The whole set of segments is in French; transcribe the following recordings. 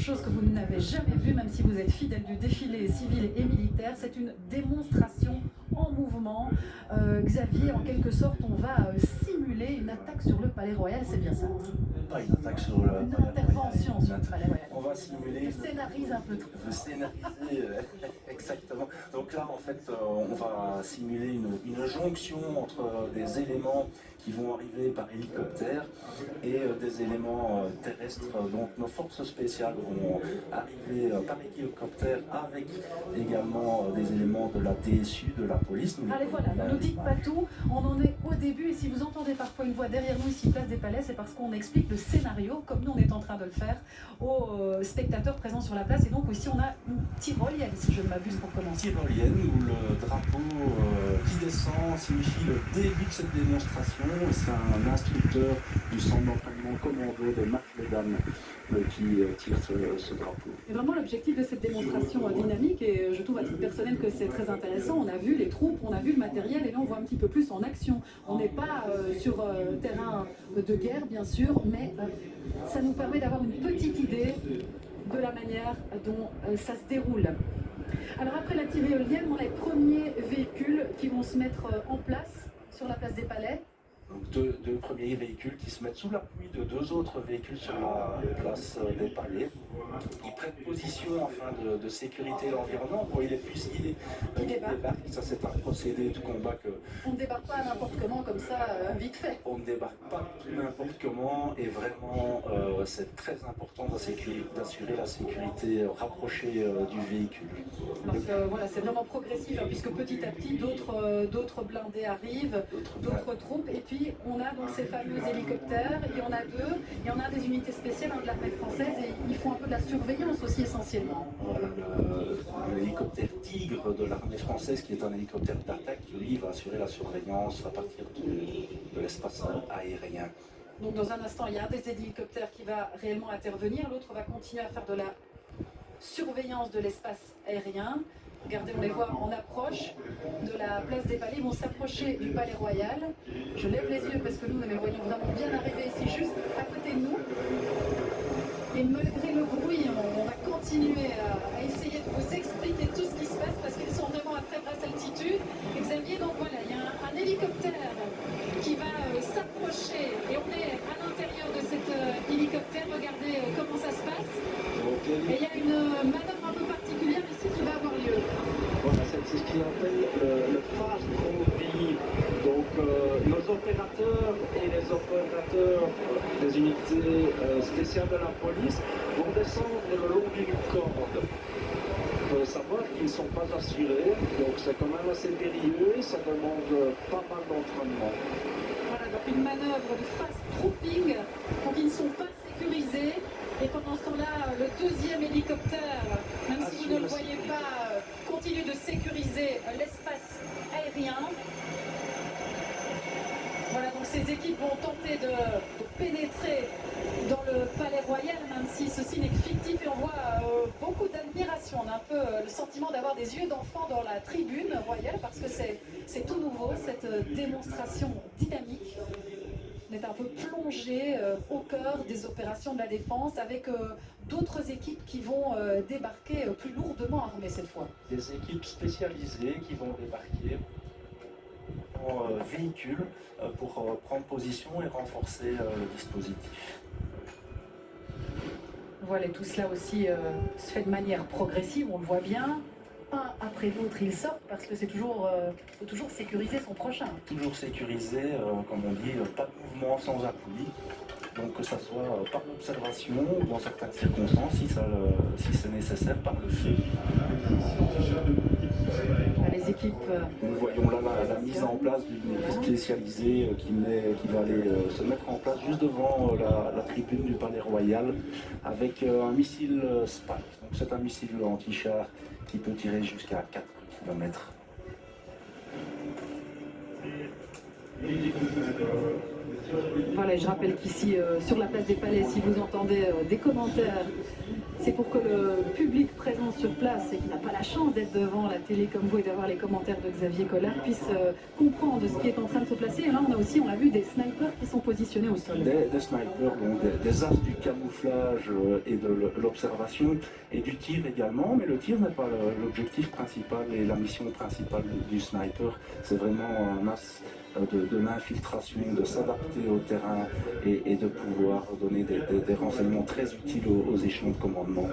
chose que vous n'avez jamais vu, même si vous êtes fidèle du défilé civil et militaire. C'est une démonstration en mouvement. Xavier, en quelque sorte, on va simuler une attaque sur le Palais Royal, c'est bien ça? Pas une attaque sur le Une intervention sur le Palais Royal. On va simuler. Je scénarise un peu trop. Je scénariser, exactement. Donc là, en fait, on va simuler une jonction entre des éléments qui vont arriver par hélicoptère et des éléments terrestres. Donc nos forces spéciales vont arriver par hélicoptère avec également des éléments de la DSU, de la police. Allez voilà, ne nous dites pas tout, on en est au début et si vous entendez parfois une voix derrière nous ici, place des Palais, c'est parce qu'on explique le scénario, comme nous on est en train de le faire, aux spectateurs présents sur la place. Et donc ici on a une tyrolienne, si je ne m'abuse, pour commencer. Une tyrolienne où le drapeau qui descend signifie le début de cette démonstration. C'est un instructeur du centre d'entraînement commando de Marc-les-Dames qui tire ce drapeau. Et vraiment l'objectif de cette démonstration dynamique, et je trouve à titre personnel que c'est très intéressant, on a vu les troupes, on a vu le matériel et là on voit un petit peu plus en action. On n'est pas sur terrain de guerre bien sûr, mais ça nous permet d'avoir une petite idée de la manière dont ça se déroule. Alors après la tyrolienne, on a les premiers véhicules qui vont se mettre en place sur la place des Palais. Donc deux premiers véhicules qui se mettent sous l'appui de deux autres véhicules sur la place des Palais. Ils prennent position afin de sécurité l'environnement. Vous voyez les fusiliers qui débarquent. Ça, c'est un procédé de combat que... On ne débarque pas n'importe comment, comme ça, vite fait. On ne débarque pas n'importe comment et vraiment, c'est très important d'assurer la sécurité rapprochée du véhicule. Donc voilà, c'est vraiment progressif, hein, puisque petit à petit, d'autres blindés arrivent, d'autres troupes. Et puis, on a donc ces fameux hélicoptères, il y en a deux, il y en a des unités spéciales de l'armée française et ils font un peu de la surveillance aussi essentiellement. L'hélicoptère Tigre de l'armée française, qui est un hélicoptère d'attaque, lui va assurer la surveillance à partir de l'espace aérien. Donc dans un instant, il y a un des hélicoptères qui va réellement intervenir, l'autre va continuer à faire de la surveillance de l'espace aérien. Regardez, on les voit en approche de la place des Palais. Ils vont s'approcher du Palais Royal. Je lève les yeux parce que nous les voyons vraiment bien arriver ici, juste à côté de nous. Et malgré le bruit, on va continuer à essayer de vous expliquer tout ce qui se passe parce qu'ils sont vraiment à très basse altitude. Et Xavier, donc voilà, il y a un hélicoptère qui va s'approcher et on est à l'intérieur de cet hélicoptère. Regardez comment ça se passe. Et il y a une manœuvre un peu particulière ici qui va avoir lieu. Voilà, c'est ce qu'on appelle le fast dropping. Donc nos opérateurs et les opérateurs des unités spéciales de la police vont descendre le long d'une corde. Il faut savoir qu'ils ne sont pas assurés, donc c'est quand même assez périlleux et ça demande pas mal d'entraînement. Voilà, donc une manœuvre de fast trooping, donc ils ne sont pas sécurisés. Et pendant ce temps-là, le deuxième hélicoptère, même si vous ne le voyez pas, continue de sécuriser l'espace aérien. Voilà, donc ces équipes vont tenter de pénétrer dans le Palais Royal, même si ceci n'est que fictif et on voit beaucoup d'admiration. On a un peu le sentiment d'avoir des yeux d'enfant dans la tribune royale parce que c'est tout nouveau, cette démonstration dynamique. On est un peu plongé au cœur des opérations de la défense avec d'autres équipes qui vont débarquer plus lourdement armées cette fois. Des équipes spécialisées qui vont débarquer en véhicule pour prendre position et renforcer le dispositif. Voilà, tout cela aussi se fait de manière progressive, on le voit bien. Un après l'autre, ils sortent parce que c'est toujours, faut toujours sécuriser son prochain. Toujours sécurisé, comme on dit, pas de mouvement sans appui. Donc que ça soit par l'observation ou dans certaines circonstances, si c'est nécessaire, par le feu. Les équipes... Nous voyons là la mise en place d'une équipe spécialisée qui va aller se mettre en place juste devant la tribune du Palais Royal avec un missile Spike. Donc c'est un missile anti-char qui peut tirer jusqu'à 4 km. Voilà, je rappelle qu'ici, sur la place des Palais, si vous entendez des commentaires c'est pour que le public présent sur place et qui n'a pas la chance d'être devant la télé comme vous et d'avoir les commentaires de Xavier Collard puisse comprendre ce qui est en train de se placer. Et là, on a aussi, on l'a vu, des snipers qui sont positionnés au sol. Des snipers, donc des arts du camouflage et de l'observation et du tir également, mais le tir n'est pas l'objectif principal et la mission principale du sniper. C'est vraiment un as de l'infiltration, de s'adapter au terrain et de pouvoir donner des renseignements très utiles aux échelons de commandement.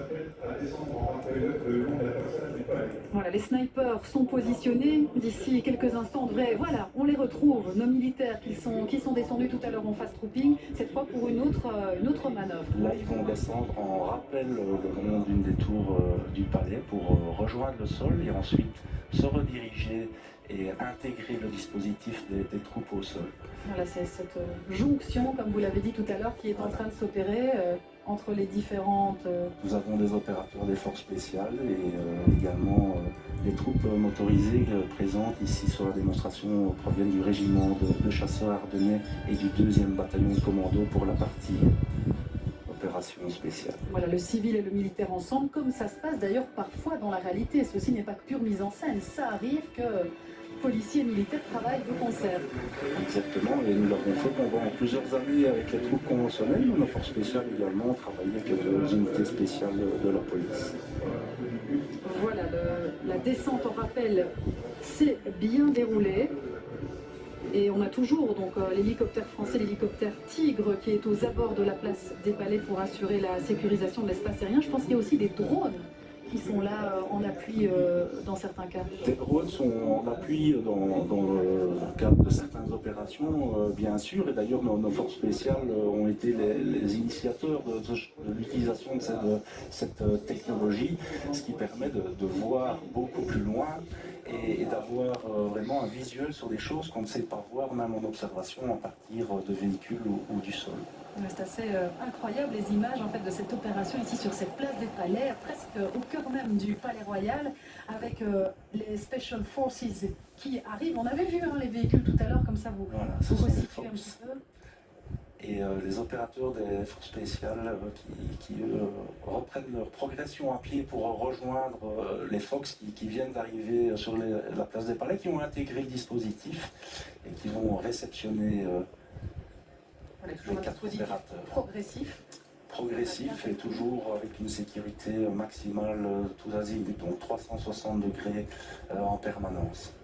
Voilà, les snipers sont positionnés. D'ici quelques instants, voilà, on les retrouve, nos militaires qui sont descendus tout à l'heure en fast trooping, cette fois pour une autre manœuvre. Là, ils vont descendre en rappel le long d'une des tours du palais pour rejoindre le sol et ensuite se rediriger et intégrer le dispositif des troupes au sol. Voilà, c'est cette jonction, comme vous l'avez dit tout à l'heure, qui est en train de s'opérer entre les différentes... Nous avons des opérateurs des forces spéciales et également les troupes motorisées présentes ici sur la démonstration proviennent du régiment de chasseurs ardennais et du 2e bataillon de commando pour la partie opération spéciale. Voilà, le civil et le militaire ensemble, comme ça se passe d'ailleurs parfois dans la réalité. Ceci n'est pas que pure mise en scène, ça arrive que policiers et militaires travaillent de concert. Exactement, et nous l'avons fait pendant plusieurs années avec les troupes conventionnelles. Nos forces spéciales également travaillent avec les unités spéciales de la police. Voilà, la descente en rappel s'est bien déroulée. Et on a toujours donc l'hélicoptère français, l'hélicoptère Tigre, qui est aux abords de la place des Palais pour assurer la sécurisation de l'espace aérien. Je pense qu'il y a aussi des drones qui sont là en appui dans certains cas. Les drones sont en appui dans le cadre de certaines opérations, bien sûr, et d'ailleurs nos forces spéciales ont été les initiateurs de l'utilisation de cette technologie, ce qui permet de voir beaucoup plus loin et d'avoir vraiment un visuel sur des choses qu'on ne sait pas voir même en observation à partir de véhicules ou du sol. C'est assez incroyable les images en fait de cette opération ici sur cette place des Palais, presque au cœur même du Palais Royal, avec les Special Forces qui arrivent. On avait vu les véhicules tout à l'heure, comme ça vous resituez un petit peu. Et les opérateurs des forces spéciales qui reprennent leur progression à pied pour rejoindre les Fox qui viennent d'arriver sur la place des Palais, qui ont intégré le dispositif et qui vont réceptionner les 4 opérateurs. Progressif et toujours avec une sécurité maximale tous azimuts, donc 360 degrés en permanence.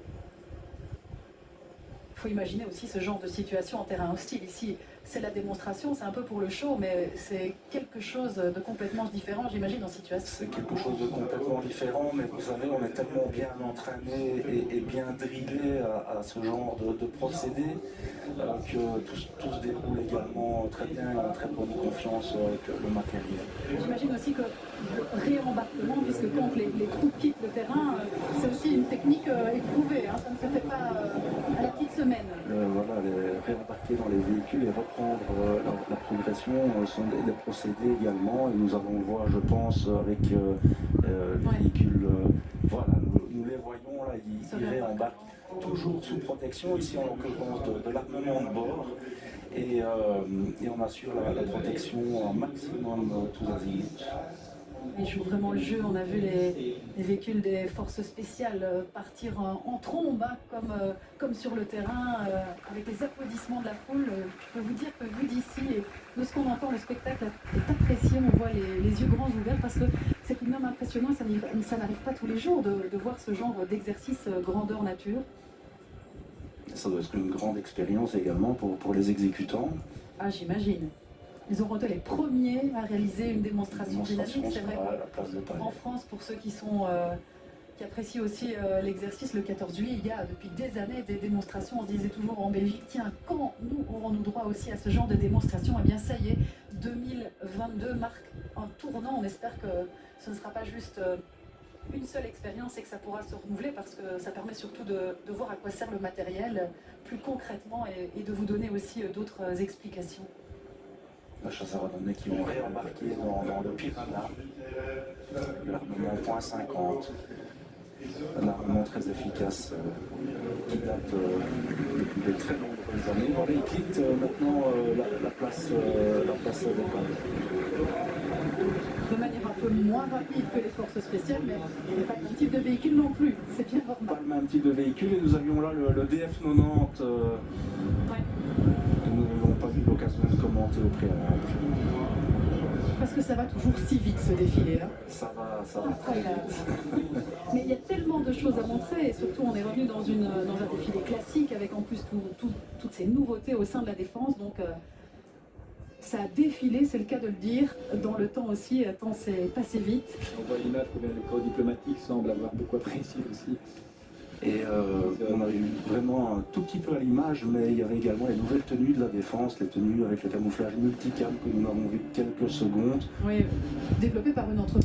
Il faut imaginer aussi ce genre de situation en terrain hostile. Ici, c'est la démonstration, c'est un peu pour le show, mais c'est quelque chose de complètement différent, j'imagine, en situation. C'est quelque chose de complètement différent, mais vous savez, on est tellement bien entraîné et bien drillé à ce genre de procédé que tout se déroule également très bien et en très bonne confiance avec le matériel. J'imagine aussi que le réembarquement, puisque quand les troupes quittent le terrain, c'est aussi une technique éprouvée, ça ne se fait pas à la petite semaine. Voilà, les réembarquer dans les véhicules et reprendre la progression sont des procédés également, et nous allons le voir, je pense, avec les véhicules. Voilà, nous les voyons là, ils réembarquent toujours sous protection, ici en l'occurrence de l'armement de bord, et on assure la protection un maximum tous azimuts. Ils jouent vraiment le jeu. On a vu les véhicules des forces spéciales partir en trombe, comme sur le terrain, avec les applaudissements de la foule. Je peux vous dire que vu d'ici et de ce qu'on entend, le spectacle est apprécié. On voit les yeux grands ouverts parce que c'est tout de même impressionnant. Ça n'arrive pas tous les jours de voir ce genre d'exercice grandeur nature. Ça doit être une grande expérience également pour les exécutants. Ah, j'imagine. Ils auront été les premiers à réaliser une démonstration dynamique, c'est vrai. En France, pour ceux qui apprécient aussi l'exercice, le 14 juillet, il y a depuis des années des démonstrations. On se disait toujours en Belgique, tiens, quand nous aurons-nous droit aussi à ce genre de démonstration? Eh bien, ça y est, 2022 marque un tournant. On espère que ce ne sera pas juste une seule expérience et que ça pourra se renouveler, parce que ça permet surtout de voir à quoi sert le matériel plus concrètement et de vous donner aussi d'autres explications. Les chasseurs ardennais qui ont réembarqué dans le Piranha, l'armement .50, un armement très efficace qui date depuis de très nombreuses années. Voilà, ils quittent maintenant la place des Palais. De manière un peu moins rapide que les forces spéciales, mais il n'y a pas le même type de véhicule non plus, c'est bien Pas normal. le même type de véhicule, et nous avions là le DF90 Ouais. que nous n'avons pas eu l'occasion de commenter au préalable. Parce que ça va toujours si vite ce défilé-là. Ça va très vite. Mais il y a tellement de choses à montrer, et surtout on est revenu dans un défilé classique avec en plus toutes ces nouveautés au sein de la défense. Donc ça a défilé, c'est le cas de le dire, dans le temps aussi, tant c'est passé vite. On voit l'image que le corps diplomatique semble avoir beaucoup apprécié aussi. Et on a eu vraiment un tout petit peu à l'image, mais il y avait également les nouvelles tenues de la défense, les tenues avec le camouflage multicam que nous avons vu quelques secondes. Oui, développé par une entreprise.